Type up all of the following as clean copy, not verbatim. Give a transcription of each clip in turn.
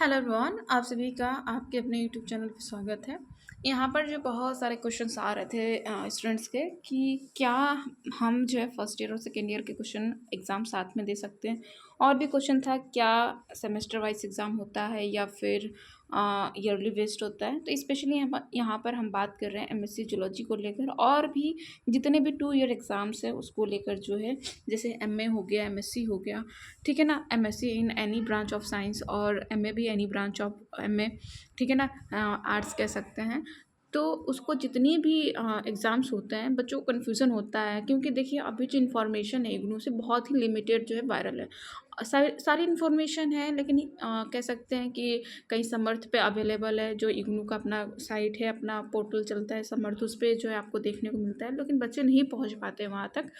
Hello everyone, आप सभी का आपके अपने यूट्यूब चैनल पे स्वागत है। यहाँ पर जो बहुत सारे क्वेश्चंस आ रहे थे स्टूडेंट्स के कि क्या हम जो है फर्स्ट ईयर और सेकेंड ईयर के क्वेश्चन एग्ज़ाम साथ में दे सकते हैं। और भी क्वेश्चन था क्या सेमेस्टर वाइज एग्ज़ाम होता है या फिर ईयरली बेस्ड होता है। तो स्पेशली यहाँ पर हम बात कर रहे हैं एमएससी जूलॉजी को लेकर, और भी जितने भी 2 ईयर एग्ज़ाम्स है उसको लेकर जो है, जैसे एमए हो गया, एमएससी हो गया, ठीक है ना, MSc in any branch of science और एमए भी एनी ब्रांच ऑफ एमए, ठीक है ना, आर्ट्स कह सकते हैं। तो उसको जितनी भी एग्ज़ाम्स होते हैं बच्चों को कन्फ्यूज़न होता है, क्योंकि देखिए अभी जो इन्फॉर्मेशन है इग्नू से बहुत ही लिमिटेड जो है वायरल है। सारी इन्फॉर्मेशन है, लेकिन कह सकते हैं कि कहीं समर्थ पे अवेलेबल है, जो इग्नू का अपना साइट है, अपना पोर्टल चलता है समर्थ, उस पे जो है आपको देखने को मिलता है, लेकिन बच्चे नहीं पहुंच पाते वहाँ तक।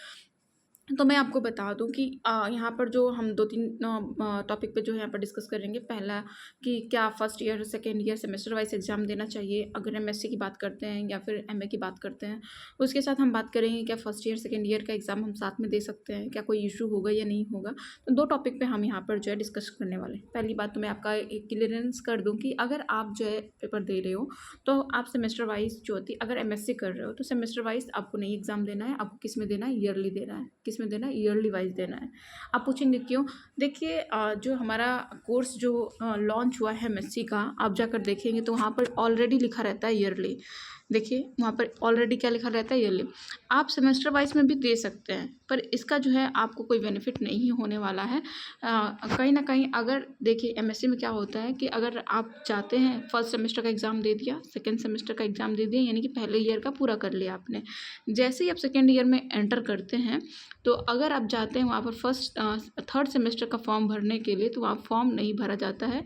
तो मैं आपको बता दूं कि यहाँ पर जो हम 2-3 टॉपिक पे जो है यहाँ पर डिस्कस करेंगे। पहला कि क्या first year second year semester wise exam देना चाहिए अगर एमएससी की बात करते हैं या फिर एमए की बात करते हैं। उसके साथ हम बात करेंगे क्या फर्स्ट ईयर सेकेंड ईयर का एग्ज़ाम हम साथ में दे सकते हैं, क्या कोई इशू होगा या नहीं होगा। तो 2 टॉपिक पे हम यहाँ पर जो है डिस्कस करने वाले हैं। पहली बात तो मैं आपका एक क्लियरेंस कर दूँ कि अगर आप जो है पेपर दे रहे हो तो आप सेमेस्टर वाइज जो होती है, अगर एमएससी कर रहे हो तो सेमेस्टर वाइज आपको नहीं एग्ज़ाम देना है, आपको किस में देना है, ईयरली देना है। किस में देना है, ईयरली वाइज देना है। आप पूछेंगे क्यों। देखिए जो हमारा कोर्स जो लॉन्च हुआ है एमएससी का, आप जाकर देखेंगे तो वहाँ पर ऑलरेडी लिखा रहता है ईयरली। देखिए वहाँ पर ऑलरेडी क्या लिखा रहता है, ईयरली। आप सेमेस्टर वाइज में भी दे सकते हैं, पर इसका जो है आपको कोई बेनिफिट नहीं होने वाला है। कहीं ना कहीं अगर देखिए एमएससी में क्या होता है कि अगर आप चाहते हैं फर्स्ट सेमेस्टर का एग्ज़ाम दे दिया, सेकेंड सेमेस्टर का एग्ज़ाम दे दिया, यानी कि पहले ईयर का पूरा कर लिया आपने। जैसे ही आप सेकेंड ईयर में एंटर करते हैं तो अगर आप जाते हैं वहाँ पर फर्स्ट थर्ड सेमेस्टर का फॉर्म भरने के लिए, तो वहाँ फॉर्म नहीं भरा जाता है,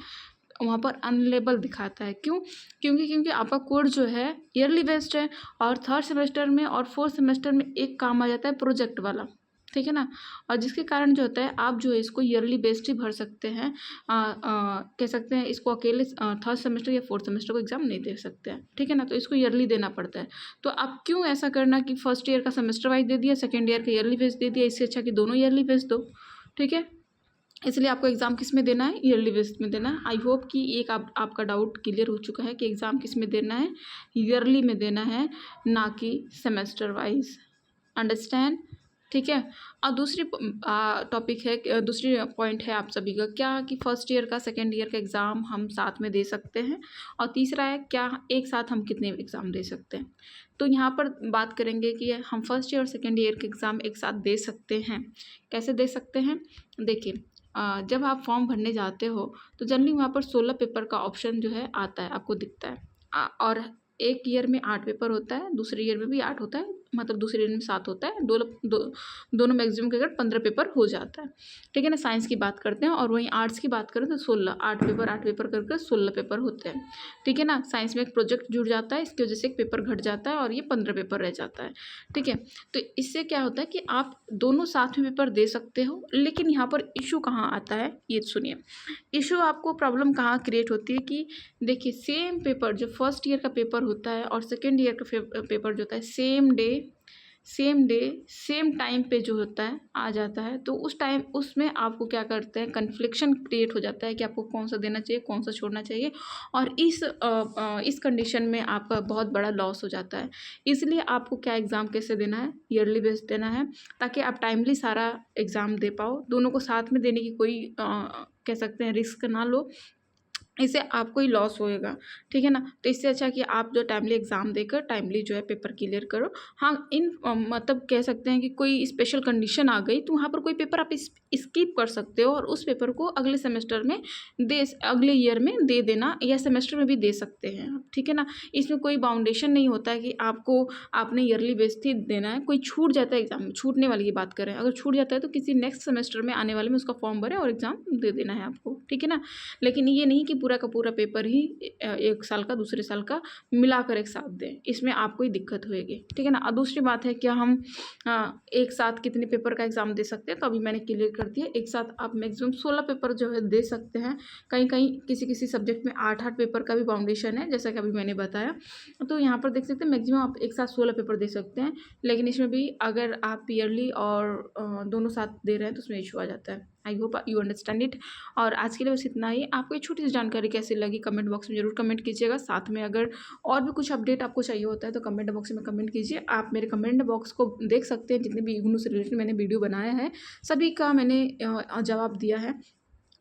वहाँ पर अनलेबल दिखाता है। क्यों? क्योंकि आपका कोर्स जो है ईयरली बेस्ड है, और थर्ड सेमेस्टर में और फोर्थ सेमेस्टर में एक काम आ जाता है प्रोजेक्ट वाला, ठीक है ना। और जिसके कारण जो होता है आप जो है इसको ईयरली बेस्ड ही भर सकते हैं। कह सकते हैं इसको अकेले थर्ड सेमेस्टर या फोर्थ सेमेस्टर को एग्ज़ाम नहीं दे सकते हैं, ठीक है ना। तो इसको ईयरली देना पड़ता है। तो आप क्यों ऐसा करना कि फर्स्ट ईयर का सेमेस्टर वाइज दे दिया, सेकेंड ईयर का ईयरली बेस्ड दे दिया, इससे अच्छा कि दोनों ईयरली बेस्ड दो, ठीक है। इसलिए आपको एग्ज़ाम किस में देना है, ईयरली बेस्ड में देना है। आई होप कि एक आपका डाउट क्लियर हो चुका है कि एग्ज़ाम किस में देना है, ईयरली में देना है, ना कि सेमेस्टर वाइज। अंडरस्टैंड, ठीक है। और दूसरी टॉपिक है, दूसरी पॉइंट है आप सभी का क्या कि फर्स्ट ईयर का सेकेंड ईयर का एग्ज़ाम हम साथ में दे सकते हैं, और तीसरा है क्या एक साथ हम कितने एग्ज़ाम दे सकते हैं। तो यहाँ पर बात करेंगे कि हम फर्स्ट ईयर और सेकेंड ईयर के एग्ज़ाम एक साथ दे सकते हैं। कैसे दे सकते हैं, देखिए जब आप फॉर्म भरने जाते हो तो जनरली वहाँ पर 16 पेपर का ऑप्शन जो है आता है, आपको दिखता है। और एक ईयर में 8 पेपर होता है, दूसरे ईयर में भी 8 होता है, मतलब दूसरे ईयर में 7 होता है, दोनों मैक्सिमम अगर 15 पेपर हो जाता है, ठीक है ना। साइंस की बात करते हैं, और वहीं आर्ट्स की बात करें तो 16, 8 पेपर करके 16 पेपर होते हैं, ठीक है ना। साइंस में एक प्रोजेक्ट जुड़ जाता है, इसकी वजह से एक पेपर घट जाता है और ये 15 पेपर रह जाता है, ठीक है। तो इससे क्या होता है कि आप दोनों साथ में पेपर दे सकते हो, लेकिन यहाँ पर इशू कहाँ आता है ये सुनिए। इशू आपको प्रॉब्लम कहाँ क्रिएट होती है कि देखिए सेम पेपर जो फर्स्ट ईयर का पेपर होता है और सेकेंड ईयर का पेपर जो होता है सेम डे सेम टाइम पे जो होता है आ जाता है। तो उस टाइम उसमें आपको क्या करते हैं, कन्फ्लिक्शन क्रिएट हो जाता है कि आपको कौन सा देना चाहिए, कौन सा छोड़ना चाहिए, और इस कंडीशन में आपका बहुत बड़ा लॉस हो जाता है। इसलिए आपको क्या एग्ज़ाम कैसे देना है, ईयरली बेस्ड देना है, ताकि आप टाइमली सारा एग्ज़ाम दे पाओ। दोनों को साथ में देने की कोई कह सकते हैं रिस्क ना लो, इससे आपको ही लॉस होएगा, ठीक है ना। तो इससे अच्छा कि आप जो टाइमली एग्ज़ाम देकर टाइमली जो है पेपर क्लियर करो। हाँ, मतलब कह सकते हैं कि कोई स्पेशल कंडीशन आ गई तो वहाँ पर कोई पेपर आप स्किप कर सकते हो और उस पेपर को अगले सेमेस्टर में अगले ईयर में दे देना, या सेमेस्टर में भी दे सकते हैं, ठीक है ना। इसमें कोई बाउंडेशन नहीं होता है कि आपने ईयरली बेस्ड ही देना है। कोई छूट जाता है एग्ज़ाम, छूटने वाली की बात करें, अगर छूट जाता है तो किसी नेक्स्ट सेमेस्टर में आने वाले में उसका फॉर्म भरें और एग्ज़ाम दे देना है आपको, ठीक है ना। लेकिन ये नहीं कि पूरा का पूरा पेपर ही एक साल का दूसरे साल का मिलाकर एक साथ दें, इसमें आपको ही दिक्कत होएगी, ठीक है ना। और दूसरी बात है क्या हम एक साथ कितने पेपर का एग्ज़ाम दे सकते हैं, तो अभी मैंने क्लियर कर दिया। एक साथ आप मैक्सिमम 16 पेपर जो है दे सकते हैं। कहीं कहीं किसी सब्जेक्ट में 8-8 पेपर का भी बाउंडेशन है, जैसा कि अभी मैंने बताया। तो यहाँ पर देख सकते हैं मैक्सिमम आप एक साथ 16 पेपर दे सकते हैं, लेकिन इसमें भी अगर आप ईयरली और दोनों साथ दे रहे हैं तो उसमें इशू आ जाता है। I hope you understand it. और आज के लिए बस इतना ही। आपको ये छोटी सी जानकारी कैसी लगी कमेंट बॉक्स में ज़रूर कमेंट कीजिएगा। साथ में अगर और भी कुछ अपडेट आपको चाहिए होता है तो कमेंट बॉक्स में कमेंट कीजिए। आप मेरे कमेंट बॉक्स को देख सकते हैं, जितने भी इग्नू से रिलेटेड मैंने वीडियो बनाया है सभी का मैंने जवाब दिया है।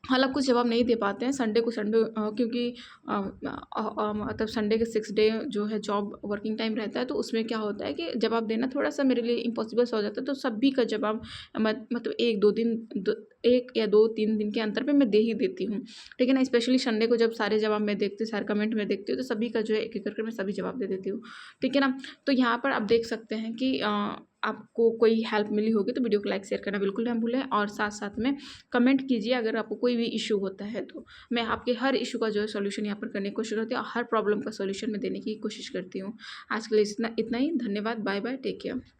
हालाँकि कुछ जवाब नहीं दे पाते हैं संडे को, संडे क्योंकि मतलब संडे के 6 डे जो है जॉब वर्किंग टाइम रहता है, तो उसमें क्या होता है कि जवाब देना थोड़ा-सा मेरे लिए इम्पॉसिबल सा हो जाता है। तो सभी का जवाब मतलब 1-2 दिन 1 या 2-3 दिन के अंतर पे मैं दे ही देती हूँ, ठीक है ना? स्पेशली संडे को जब सारे जवाब मैं देखती हूँ, सारे कमेंट मैं देखती हूँ, तो सभी का जो है एक-एक करके मैं सभी जवाब दे देती हूँ, ठीक है ना? तो यहाँ पर आप देख सकते हैं कि आपको कोई हेल्प मिली होगी तो वीडियो को लाइक शेयर करना बिल्कुल ना भूलें, और साथ-साथ में कमेंट कीजिए अगर आपको कोई भी इश्यू होता है तो। मैं आपके हर इश्यू का जो है सॉल्यूशन यहाँ पर करने की कोशिश करती हूँ, और हर प्रॉब्लम का सॉल्यूशन मैं देने की कोशिश करती हूँ। आज के लिए इतना इतना ही। धन्यवाद। Bye bye. Take care.